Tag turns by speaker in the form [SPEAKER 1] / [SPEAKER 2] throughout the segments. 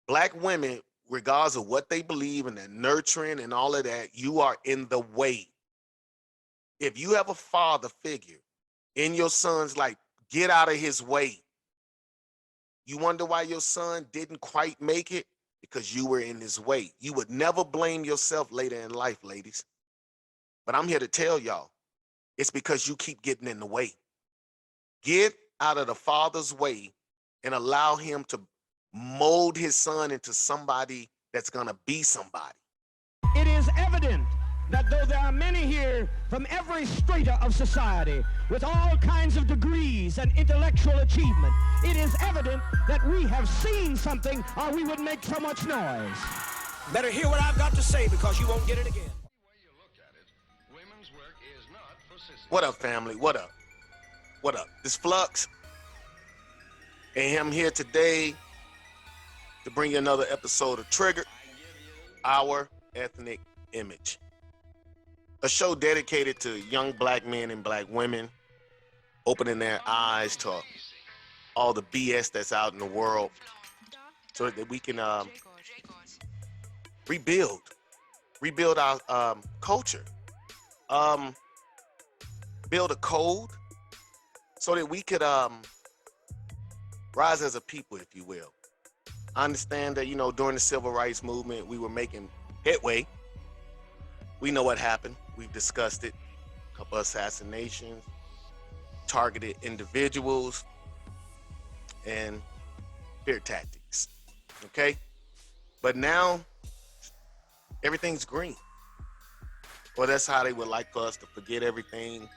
[SPEAKER 1] Black women, regardless of what they believe and their nurturing and all of that, you are in the way. If you have a father figure in your son's life, get out of his way. You wonder why your son didn't quite make it? Because you were in his way. You would never blame yourself later in life, ladies. But I'm here to tell y'all, it's because you keep getting in the way. Get out of the father's way and allow him to mold his son into somebody that's going to be somebody.
[SPEAKER 2] It is evident that though there are many here from every strata of society with all kinds of degrees and intellectual achievement, it is evident that we have seen something or we would make so much noise. Better hear what I've got to say because you won't get it again.
[SPEAKER 1] What up, family? What up? What up? This Flux, and I'm here today to bring you another episode of Triggered, Our Ethnic Image. A show dedicated to young black men and black women, opening their eyes to all the BS that's out in the world so that we can rebuild our culture, build a code so that we could rise as a people, if you will. I understand that, during the civil rights movement, we were making headway. We know what happened. We've discussed it. A couple assassinations, targeted individuals, and fear tactics. Okay? But now, everything's green. Well, that's how they would like for us to forget everything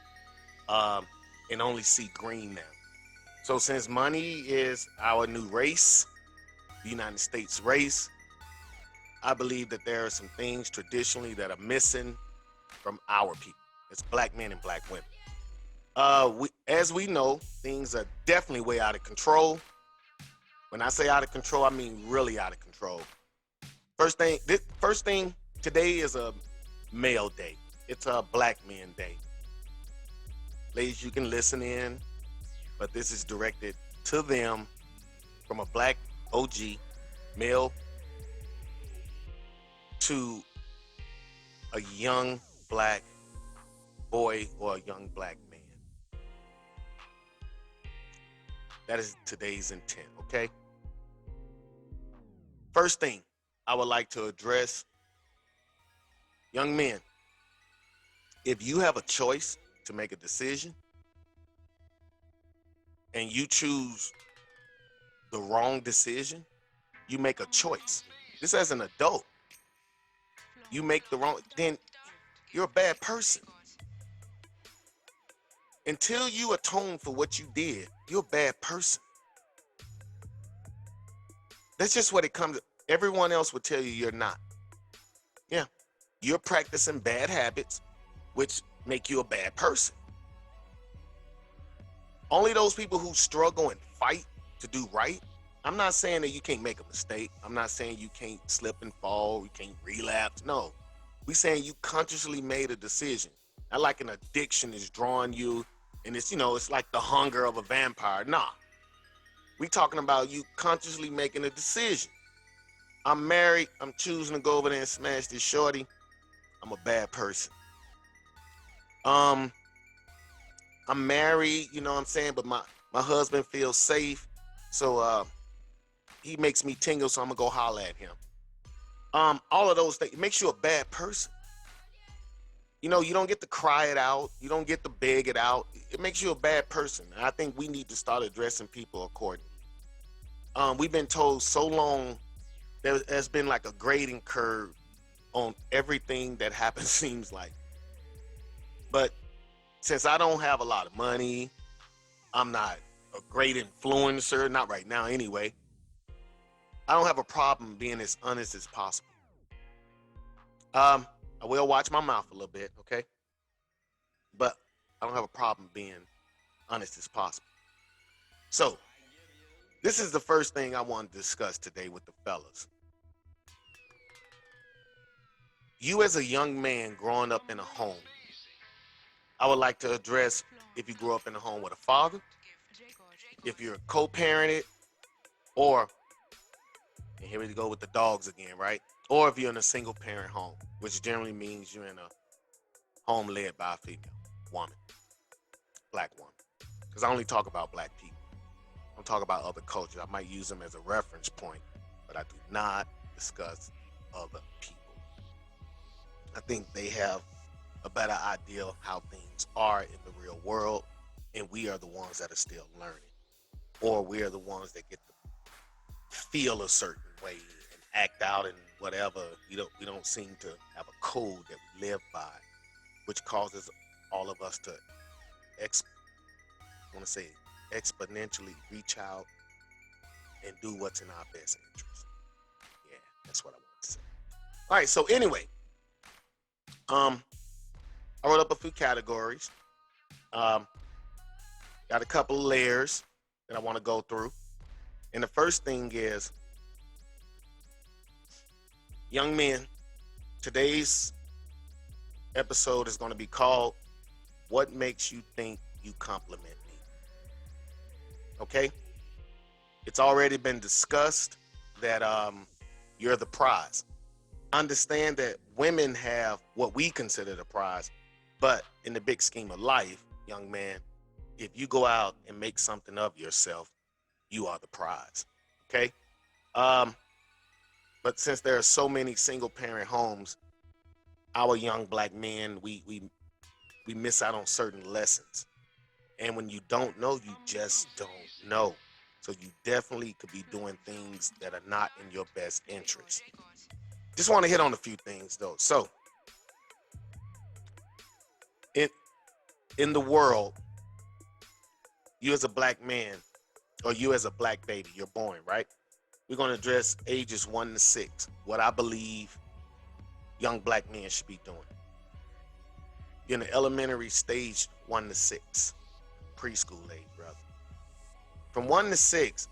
[SPEAKER 1] and only see green now. So since money is our new race, the United States race, I believe that there are some things traditionally that are missing from our people. It's black men and black women. As we know, things are definitely way out of control. When I say out of control, I mean really out of control. First thing, today is a male day. It's a black man day. Ladies, you can listen in, but this is directed to them from a black OG male to a young black boy or a young black man. That is today's intent, okay? First thing I would like to address, young men, if you have a choice to make a decision and you choose the wrong decision, you make a choice. This as an adult, you make the wrong, then you're a bad person. Until you atone for what you did, you're a bad person. That's just what it comes to. Everyone else will tell you you're not. Yeah, you're practicing bad habits, which make you a bad person. Only those people who struggle and fight to do right. I'm not saying that you can't make a mistake. I'm not saying you can't slip and fall, you can't relapse. No, we saying you consciously made a decision. Not like an addiction is drawing you and it's, it's like the hunger of a vampire. Nah, we talking about you consciously making a decision. I'm married, I'm choosing to go over there and smash this shorty. I'm a bad person. I'm married, you know what I'm saying, but my husband feels safe, so he makes me tingle, so I'm gonna go holler at him. All of those things, it makes you a bad person. You don't get to cry it out, you don't get to beg it out. It makes you a bad person. And I think we need to start addressing people accordingly. We've been told so long there's been like a grading curve on everything that happens, seems like. But since I don't have a lot of money, I'm not a great influencer, not right now anyway, I don't have a problem being as honest as possible. I will watch my mouth a little bit, okay? But I don't have a problem being honest as possible. So, this is the first thing I want to discuss today with the fellas. You as a young man growing up in a home, I would like to address if you grew up in a home with a father, if you're co-parented, or, and here we go with the dogs again, right? Or if you're in a single parent home, which generally means you're in a home led by a female woman, black woman. Because I only talk about black people. I don't talk about other cultures. I might use them as a reference point, but I do not discuss other people. I think they have a better idea of how things are in the real world, and we are the ones that are still learning, or we are the ones that get to feel a certain way and act out and whatever. We don't seem to have a code that we live by, which causes all of us to exponentially reach out and do what's in our best interest. Yeah, that's what I want to say. All right, so anyway, I wrote up a few categories. Got a couple of layers that I want to go through. And the first thing is, young men, today's episode is going to be called What Makes You Think You Compliment Me? Okay? It's already been discussed that you're the prize. Understand that women have what we consider the prize, but in the big scheme of life, young man, if you go out and make something of yourself, you are the prize. Okay? But since there are so many single parent homes, our young black men, we miss out on certain lessons. And when you don't know, you just don't know. So you definitely could be doing things that are not in your best interest. Just want to hit on a few things though. So in the world, you as a black man, or you as a black baby, you're born, right? We're going to address ages 1 to 6, what I believe young black men should be doing. You're in the elementary stage 1 to 6, preschool age, brother. From 1 to 6,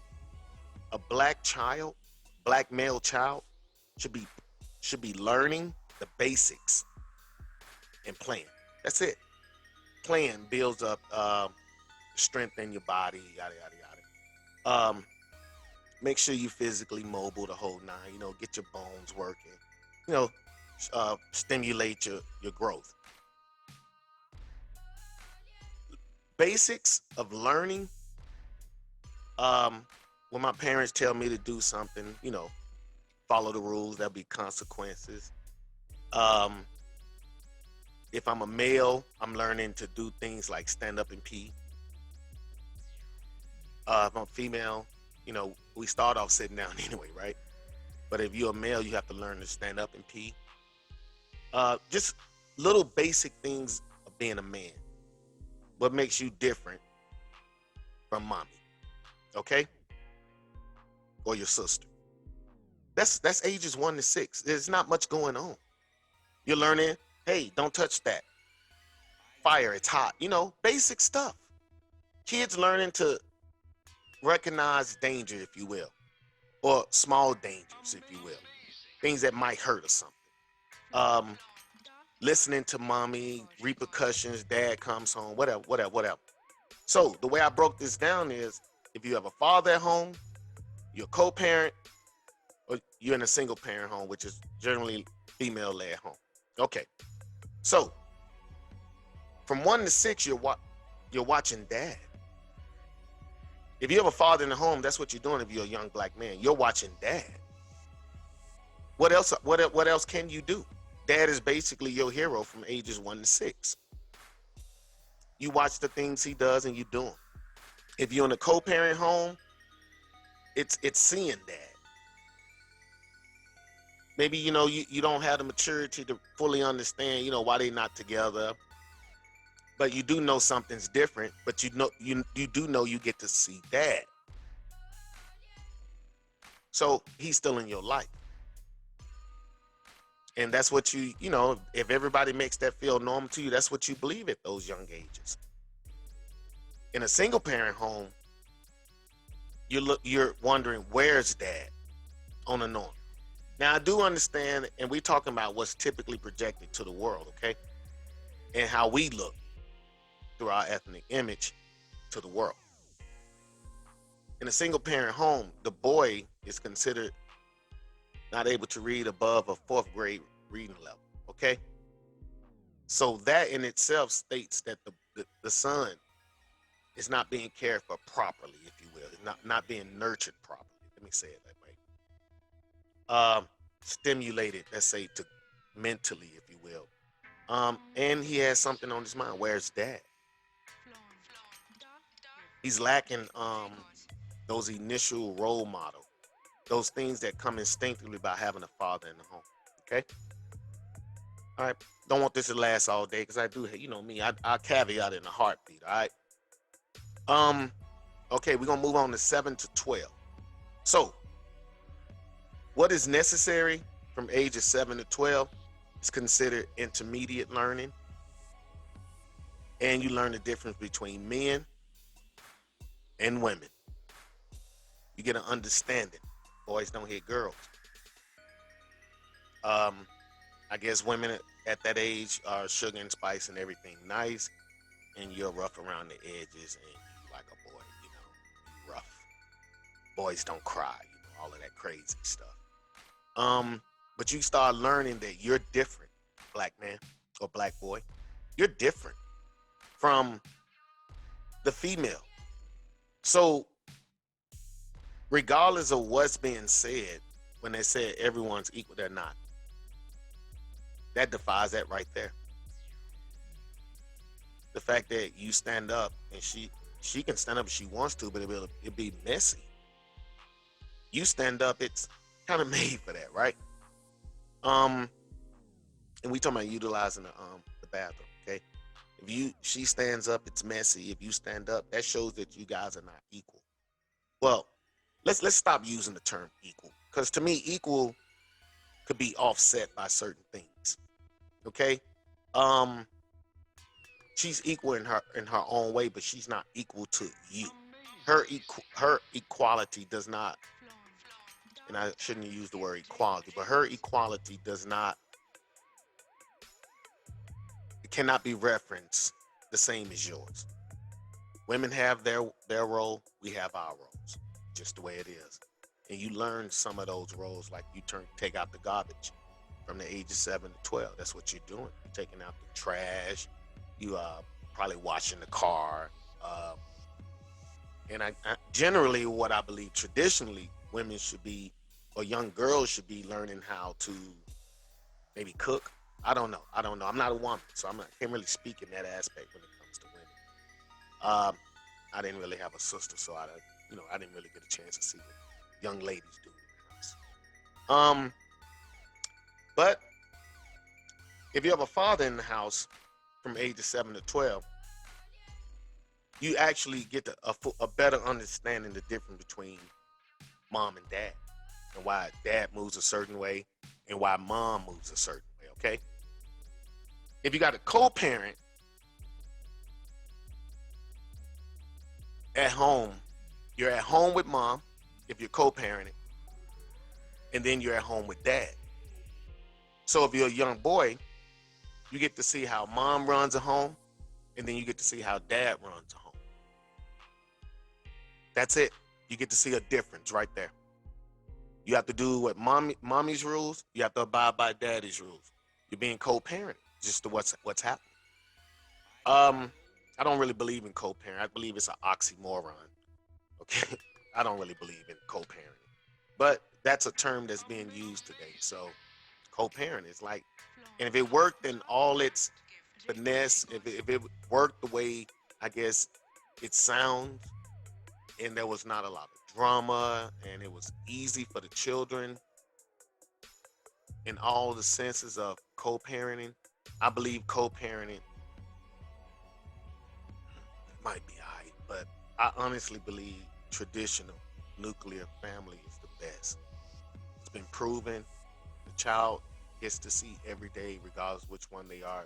[SPEAKER 1] a black male child should be learning the basics and playing. That's it. Playing builds up strength in your body, yada yada yada. Make sure you physically mobile the whole nine. Get your bones working. Stimulate your growth. Basics of learning. When my parents tell me to do something, follow the rules. There'll be consequences. If I'm a male, I'm learning to do things like stand up and pee. If I'm female, we start off sitting down anyway, right? But if you're a male, you have to learn to stand up and pee. Just little basic things of being a man. What makes you different from mommy, okay? Or your sister. That's ages 1 to 6. There's not much going on. You're learning, hey, don't touch that. Fire, it's hot. Basic stuff. Kids learning to recognize danger, if you will, or small dangers, if you will, things that might hurt or something. Listening to mommy, repercussions, dad comes home, whatever. So the way I broke this down is, if you have a father at home, you're a co-parent, or you're in a single parent home, which is generally female-led home. Okay, so from 1 to 6, you're watching dad. If you have a father in the home, that's what you're doing. If you're a young black man, you're watching dad. What else? What else can you do? Dad is basically your hero from ages 1 to 6. You watch the things he does and you do them. If you're in a co-parent home, it's seeing dad. Maybe you don't have the maturity to fully understand why they're not together. But you do know something's different, but you do know you get to see dad. So he's still in your life. And that's what if everybody makes that feel normal to you, that's what you believe at those young ages. In a single parent home, you're wondering, where's dad on the norm? Now I do understand, and we're talking about what's typically projected to the world, okay? And how we look through our ethnic image to the world. In a single parent home, the boy is considered not able to read above a fourth grade reading level. Okay, so that in itself states that the son is not being cared for properly, if you will. It's not being nurtured properly. Let me say it that way. Stimulated, let's say, to mentally, if you will. And he has something on his mind. Where's dad? He's lacking those initial role model, those things that come instinctively by having a father in the home. Okay. All right. Don't want this to last all day because I do, you know me, I caveat in a heartbeat. All right. Um. Okay, we're gonna move on to 7 to 12. So, what is necessary from ages 7 to 12 is considered intermediate learning, and you learn the difference between men and women. You get an understanding. Boys don't hit girls. I guess women at that age are sugar and spice and everything nice, and you're rough around the edges and you like a boy, you know, you rough. Boys don't cry, you know, all of that crazy stuff. But you start learning that you're different, black man or black boy. You're different from the female. So regardless of what's being said, when they say everyone's equal, they're not. That defies that right there. The fact that you stand up and she can stand up if she wants to, but it'll be messy. You stand up, it's kind of made for that, right? And we talking about utilizing the bathroom, okay? If she stands up, it's messy. If you stand up, that shows that you guys are not equal. Well, let's stop using the term equal, because to me, equal could be offset by certain things. Okay, she's equal in her own way, but she's not equal to you. Her equality does not, and I shouldn't use the word equality, but her equality does not, it cannot be referenced the same as yours. Women have their role, we have our roles, just the way it is. And you learn some of those roles, like you take out the garbage from the age of 7 to 12. That's what you're doing. You're taking out the trash. You probably washing the car. And I generally, what I believe traditionally, women should be, or young girls should be learning how to maybe cook. I don't know. I'm not a woman, so I can't really speak in that aspect when it comes to women. I didn't really have a sister, so I didn't really get a chance to see what young ladies do in the house. But if you have a father in the house from ages 7 to 12, you actually get a better understanding the difference between mom and dad, and why dad moves a certain way and why mom moves a certain way, okay? If you got a co-parent at home, you're at home with mom if you're co-parenting, and then you're at home with dad. So if you're a young boy, you get to see how mom runs a home, and then you get to see how dad runs a home. That's it. You get to see a difference right there. You have to do what mommy's rules. You have to abide by daddy's rules. You're being co-parented, just to what's happening. I don't really believe in co-parent. I believe it's an oxymoron. Okay, I don't really believe in co-parenting, but that's a term that's being used today. So co-parent is like, and if it worked in all its finesse, if it worked the way I guess it sounds, and there was not a lot of drama, and it was easy for the children in all the senses of co-parenting, I believe co-parenting might be alright, but I honestly believe traditional nuclear family is the best. It's been proven. The child gets to see every day, regardless of which one they are,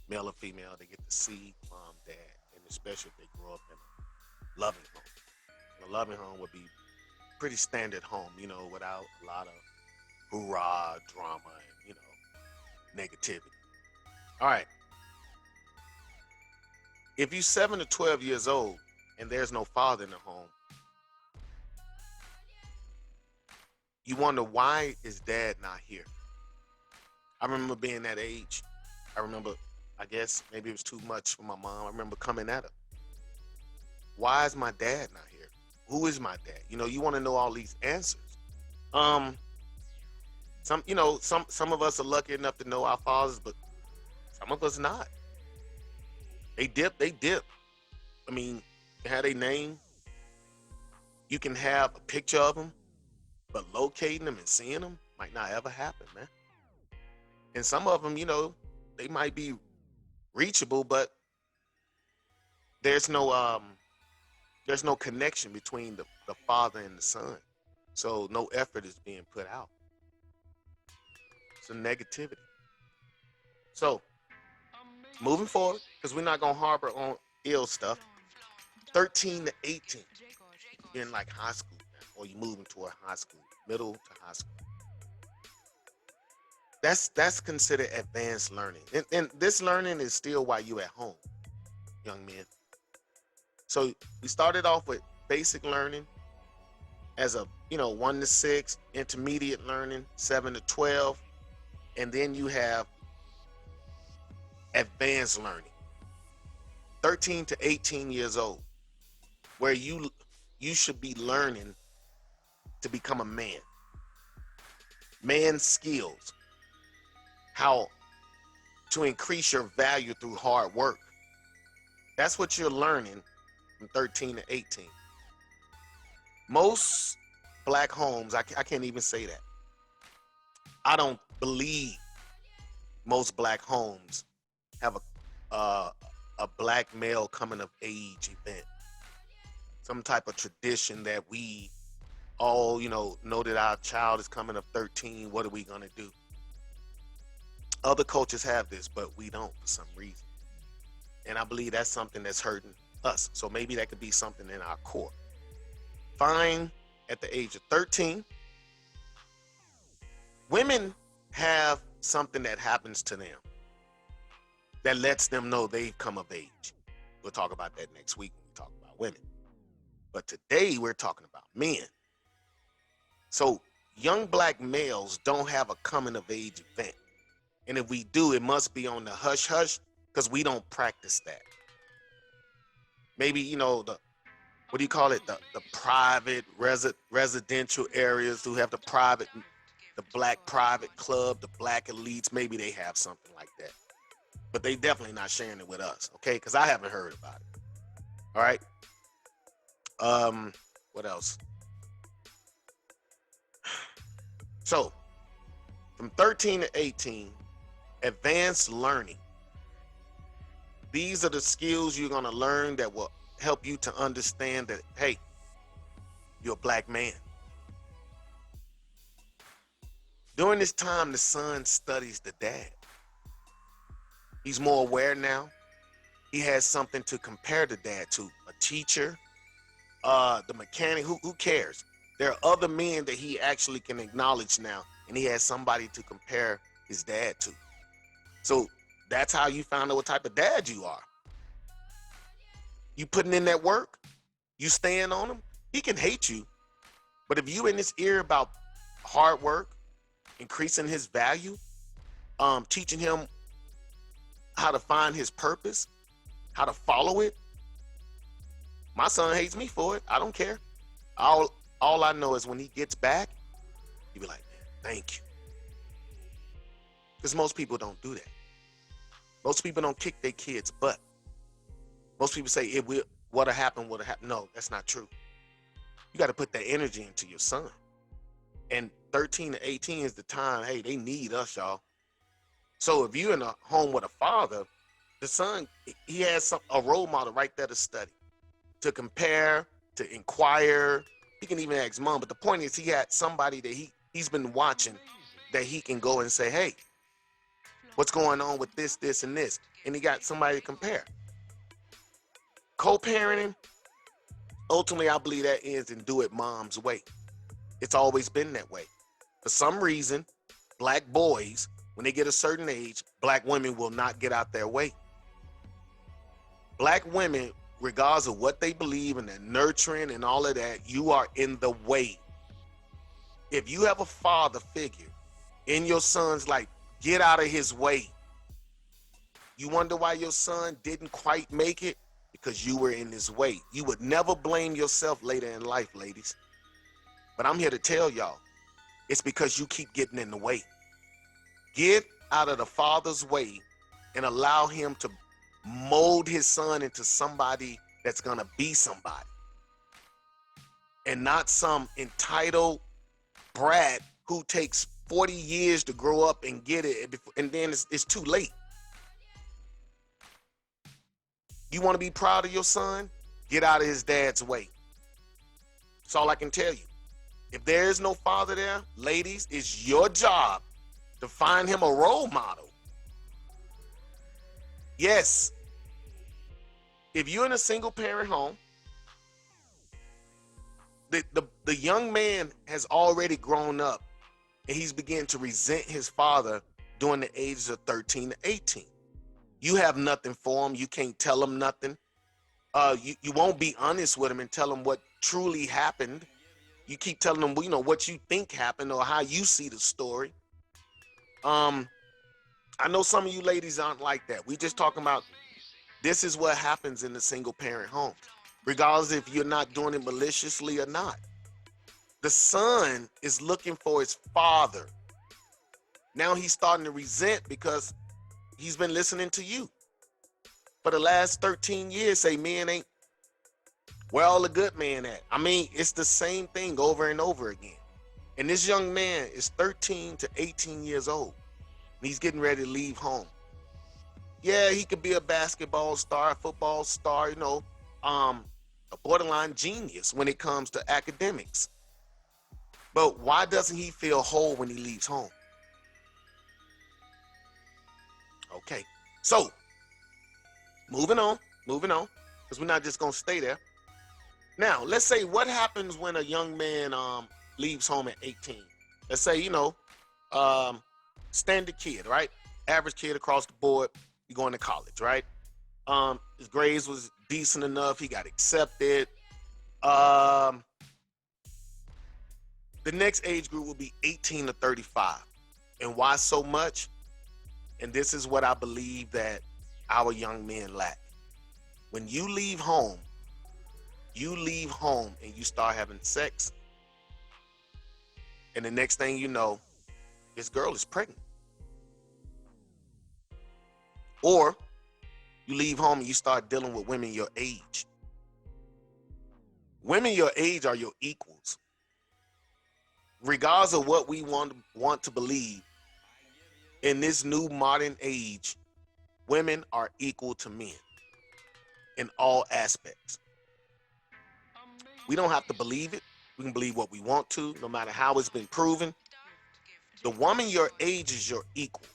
[SPEAKER 1] male or female, they get to see mom, dad, and especially if they grow up in a loving home. And a loving home would be pretty standard home, without a lot of hoorah, drama, and, negativity. All right. If you're 7 to 12 years old and there's no father in the home, You wonder, why is dad not here? I remember being that age. I remember, I guess maybe it was too much for my mom. I remember coming at her. Why is my dad not here? Who is my dad? You know, you want to know all these answers. Some of us are lucky enough to know our fathers, but some of us not. They dip. I mean, you have a name. You can have a picture of them, but locating them and seeing them might not ever happen, man. And some of them, you know, they might be reachable, but there's no connection between the father and the son. So no effort is being put out. It's a negativity. So moving forward, because we're not gonna harbor on ill stuff. 13 to 18, you're in like high school now, or you moving toward high school, middle to high school. That's considered advanced learning, and this learning is still while you at home, young men. So we started off with basic learning as a 1 to 6, intermediate learning 7 to 12, and then you have advanced learning 13 to 18 years old, where you should be learning to become a man. Man skills, how to increase your value through hard work. That's what you're learning from 13 to 18. Most black homes, I can't even say that. I don't believe most black homes have a black male coming of age event. Some type of tradition that we all, know that our child is coming of 13. What are we going to do? Other cultures have this, but we don't for some reason. And I believe that's something that's hurting us. So maybe that could be something in our core. Fine, at the age of 13, women have something that happens to them that lets them know they've come of age. We'll talk about that next week when we talk about women. But today we're talking about men. So young black males don't have a coming of age event. And if we do, it must be on the hush hush, because we don't practice that. Maybe, the private residential areas who have the black private club, the black elites, maybe they have something like that. But they definitely not sharing it with us, okay? Because I haven't heard about it. All right. What else? So, from 13 to 18, advanced learning. These are the skills you're going to learn that will help you to understand that, hey, you're a black man. During this time, the son studies the dad. He's more aware now. He has something to compare the dad to. A teacher, the mechanic, who cares? There are other men that he actually can acknowledge now, and he has somebody to compare his dad to. So that's how you found out what type of dad you are. You putting in that work, you staying on him, he can hate you. But if you in his ear about hard work, increasing his value, teaching him how to find his purpose, how to follow it. My son hates me for it. I don't care. All I know is when he gets back, he'll be like, man, thank you. Because most people don't do that. Most people don't kick their kids' butt. Most people say, what'll happen, what'll happen. No, that's not true. You got to put that energy into your son. And 13 to 18 is the time, hey, they need us, y'all. So if you're in a home with a father, the son, he has a role model right there to study, to compare, to inquire. He can even ask mom. But the point is, he had somebody that he's been watching that he can go and say, hey, what's going on with this, this, and this? And he got somebody to compare. Co-parenting, ultimately, I believe that ends in do it mom's way. It's always been that way. For some reason, black boys, when they get a certain age, black women will not get out their way. Black women, regardless of what they believe in, their nurturing and all of that, you are in the way. If you have a father figure in your son's life, get out of his way. You wonder why your son didn't quite make it? Because you were in his way. You would never blame yourself later in life, ladies. But I'm here to tell y'all, it's because you keep getting in the way. Get out of the father's way and allow him to mold his son into somebody that's gonna be somebody. And not some entitled brat who takes 40 years to grow up and get it, and then it's too late. You want to be proud of your son? Get out of his dad's way. That's all I can tell you. If there is no father there, ladies, it's your job to find him a role model. Yes. If you're in a single parent home, the young man has already grown up and he's beginning to resent his father during the ages of 13 to 18. You have nothing for him. You can't tell him nothing. You won't be honest with him and tell him what truly happened. You keep telling him, you know, what you think happened or how you see the story. I know some of you ladies aren't like that. We just talking about this is what happens in the single parent home, regardless if you're not doing it maliciously or not. The son is looking for his father. Now he's starting to resent because he's been listening to you for the last 13 years. Say men ain't, where all the good men at? I mean, it's the same thing over and over again. And this young man is 13 to 18 years old. And he's getting ready to leave home. Yeah, he could be a basketball star, a football star, you know, a borderline genius when it comes to academics. But why doesn't he feel whole when he leaves home? Okay, so moving on, because we're not just gonna stay there. Now, let's say what happens when a young man leaves home at 18. Let's say, you know, standard kid, right? Average kid across the board, you going to college, right? His grades was decent enough, he got accepted. The next age group will be 18 to 35. And why so much? And this is what I believe that our young men lack. When you leave home and you start having sex, and the next thing you know, this girl is pregnant. Or you leave home and you start dealing with women your age. Women your age are your equals. Regardless of what we want to believe, in this new modern age, women are equal to men in all aspects. We don't have to believe it. We can believe what we want to, no matter how it's been proven. The woman your age is your equal.